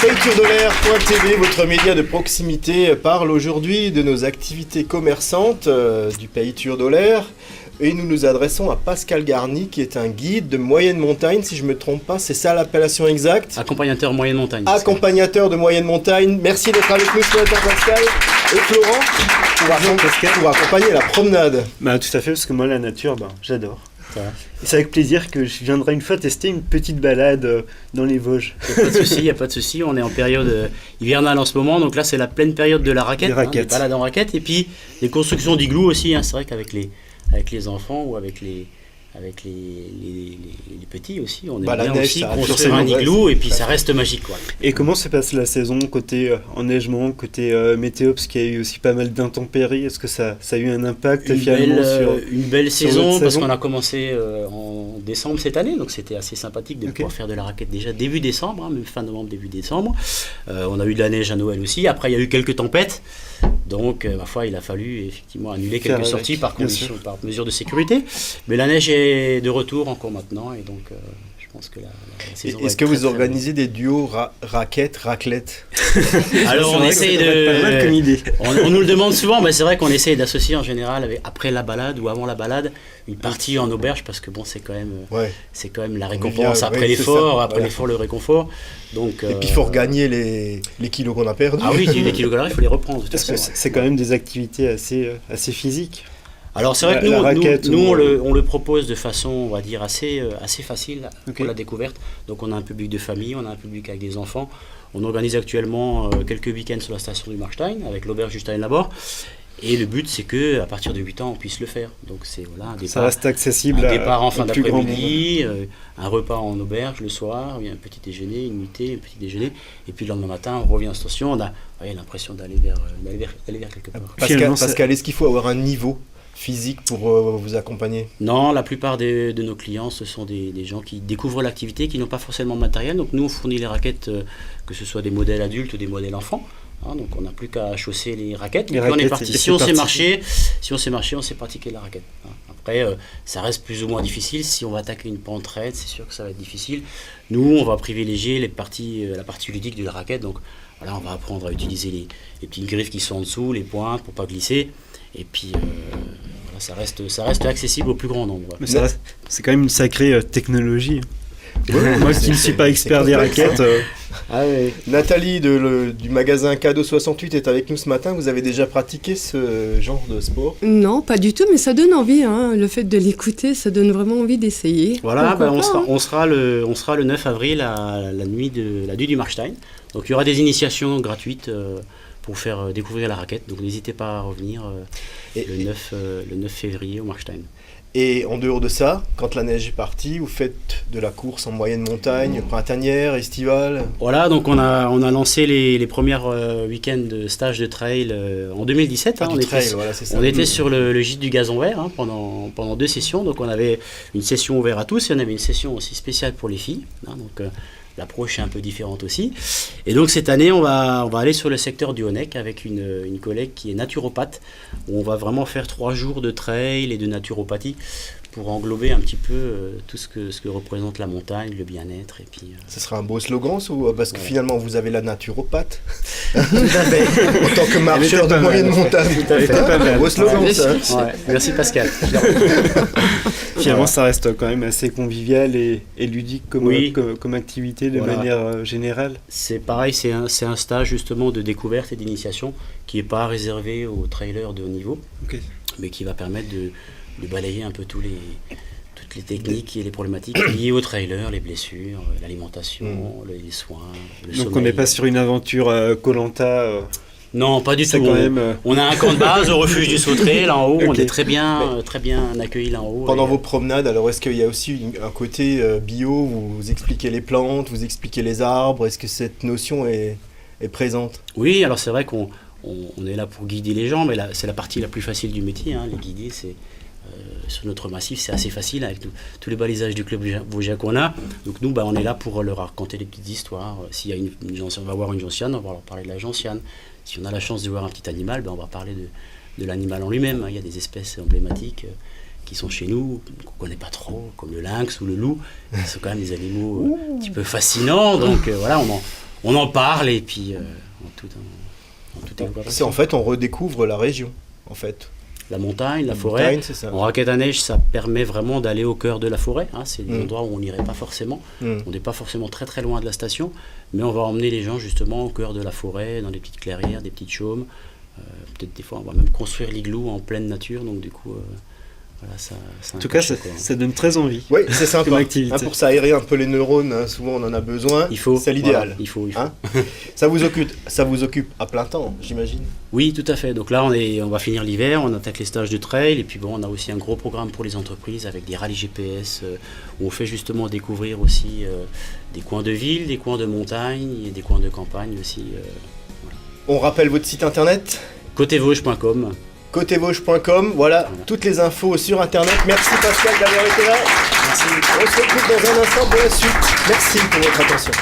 PayTurDolaire.tv, votre média de proximité, parle aujourd'hui de nos activités commerçantes du Pays Turdolaire. Et nous nous adressons à Pascal Garny, qui est un guide de moyenne montagne, si je ne me trompe pas, c'est ça l'appellation exacte? Accompagnateur moyenne montagne. Accompagnateur de moyenne montagne. Merci d'être avec nous ce matin, Pascal. Et Florent, pour accompagner la promenade. Bah, tout à fait, parce que moi, la nature, j'adore. Et c'est avec plaisir que je viendrai une fois tester une petite balade dans les Vosges. Il n'y a pas de souci, on est en période hivernale en ce moment, donc là c'est la pleine période de la raquette, des balades en raquette, et puis les constructions d'igloo aussi, c'est vrai qu'avec les enfants ou avec les petits aussi, on aime bien aussi construire un igloo, et puis ça reste magique, quoi. Et comment se passe la saison côté enneigement, côté météo, parce qu'il y a eu aussi pas mal d'intempéries? Est-ce que ça a eu un impact une belle saison, parce qu'on a commencé en décembre cette année, donc c'était assez sympathique de pouvoir faire de la raquette déjà début décembre, même fin novembre, début décembre. On a eu de la neige à Noël aussi, après il y a eu quelques tempêtes, donc ma foi il a fallu effectivement annuler quelques sorties par mesure de sécurité, mais la neige est de retour encore maintenant, et donc je pense que la saison Est-ce que vous organisez des duos raclette? Alors on essaye on nous le demande souvent, mais c'est vrai qu'on essaye d'associer en général après la balade ou avant la balade une partie en auberge, parce que bon c'est quand même la récompense après l'effort, le réconfort. Donc, et puis il faut regagner les kilos qu'on a perdus. Ah oui, les kilos qu'on a, il faut les reprendre. C'est quand même des activités assez physiques. Alors c'est vrai que nous on le propose de façon, on va dire, assez facile pour la découverte. Donc on a un public de famille, on a un public avec des enfants. On organise actuellement quelques week-ends sur la station du Marstein avec l'auberge du Stein-Labor. Et le but c'est qu'à partir de 8 ans on puisse le faire. Donc c'est un départ, ça reste accessible, un départ en fin d'après-midi, un repas en auberge le soir, il y a un petit déjeuner, une nuitée, un petit déjeuner, et puis le lendemain matin on revient en station, on a l'impression d'aller vers quelque part. Pascal, est-ce qu'il faut avoir un niveau physique pour vous accompagner? Non, la plupart de nos clients, ce sont des gens qui découvrent l'activité, qui n'ont pas forcément de matériel. Donc nous, on fournit les raquettes, que ce soit des modèles adultes ou des modèles enfants. Donc on n'a plus qu'à chausser les raquettes. Et puis on est parti. Si on sait marcher, on sait pratiquer la raquette. Après, ça reste plus ou moins difficile. Si on va attaquer une pente raide, c'est sûr que ça va être difficile. Nous, on va privilégier la partie ludique de la raquette. Donc voilà, on va apprendre à utiliser les petites griffes qui sont en dessous, les pointes pour pas glisser. Et puis ça reste accessible au plus grand nombre. Mais c'est quand même une sacrée technologie. Moi qui ne suis pas expert des raquettes. Nathalie du magasin Cadeau 68 est avec nous ce matin. Vous avez déjà pratiqué ce genre de sport? Non, pas du tout, mais ça donne envie. Le fait de l'écouter, ça donne vraiment envie d'essayer. Voilà, on sera le 9 avril à la nuit du Marstein. Donc il y aura des initiations gratuites pour faire découvrir la raquette. Donc n'hésitez pas à revenir le 9 février au Marstein. Et en dehors de ça, quand la neige est partie, vous faites de la course en moyenne montagne, printanière, estivale? Voilà, donc on a lancé les premières week-ends de stage de trail en 2017. On était sur le gîte du Gazon Vert pendant 2 sessions. Donc on avait une session ouverte à tous et on avait une session aussi spéciale pour les filles. L'approche est un peu différente aussi. Et donc cette année, on va aller sur le secteur du Honeck avec une collègue qui est naturopathe, où on va vraiment faire 3 jours de trail et de naturopathie pour englober un petit peu tout ce que représente la montagne, le bien-être. Et puis, ce sera un beau slogan, parce que finalement vous avez la naturopathe en tant que marcheur de moyenne montagne. Un beau slogan, ça. Ouais, merci Pascal. Finalement, ça reste quand même assez convivial et ludique comme activité de manière générale. C'est pareil, c'est un stage justement de découverte et d'initiation qui n'est pas réservé aux trailers de haut niveau, mais qui va permettre de balayer un peu toutes les techniques et les problématiques liées aux trailers, les blessures, l'alimentation, les soins, le sommeil. Donc on n'est pas sur une aventure Koh-Lanta Non, pas du tout. On a un camp de base au refuge du Sauterelle là en haut. On est très bien accueillis là en haut. Pendant vos promenades, alors est-ce qu'il y a aussi un côté bio, vous expliquez les plantes, vous expliquez les arbres? Est-ce que cette notion est présente? Oui, alors c'est vrai qu'on est là pour guider les gens, mais c'est la partie la plus facile du métier. Les guider, c'est sur notre massif, c'est assez facile avec tous les balisages du club vosgien qu'on a. Donc nous, on est là pour leur raconter des petites histoires. S'il y a une gentiane, on va voir une gentiane, on va leur parler de la gentiane. Si on a la chance de voir un petit animal, on va parler de l'animal en lui-même. Il y a des espèces emblématiques qui sont chez nous, qu'on ne connaît pas trop, comme le lynx ou le loup. Ce sont quand même des animaux un petit peu fascinants. Donc voilà, on en parle et puis en toute c'est en fait, on redécouvre la région, en fait. La montagne, la forêt. C'est ça. En raquette à neige, ça permet vraiment d'aller au cœur de la forêt. C'est des endroits où on n'irait pas forcément. On n'est pas forcément très très loin de la station, mais on va emmener les gens justement au cœur de la forêt, dans des petites clairières, des petites chaumes. Peut-être des fois, on va même construire l'igloo en pleine nature. Donc du coup, voilà, en tout cas, ça donne très envie. Oui, c'est sympa. Comme activité. Pour s'aérer un peu les neurones, souvent on en a besoin. C'est l'idéal. Voilà, il faut. Ça vous occupe à plein temps, j'imagine. Oui, tout à fait. Donc là, on va finir l'hiver, on attaque les stages de trail, et puis bon, on a aussi un gros programme pour les entreprises avec des rallyes GPS où on fait justement découvrir aussi des coins de ville, des coins de montagne et des coins de campagne aussi. Voilà. On rappelle votre site internet côtévosges.com. côtévosges.com, voilà toutes les infos sur internet. Merci Pascal d'avoir été là. Merci. On se retrouve dans un instant pour la suite. Merci pour votre attention.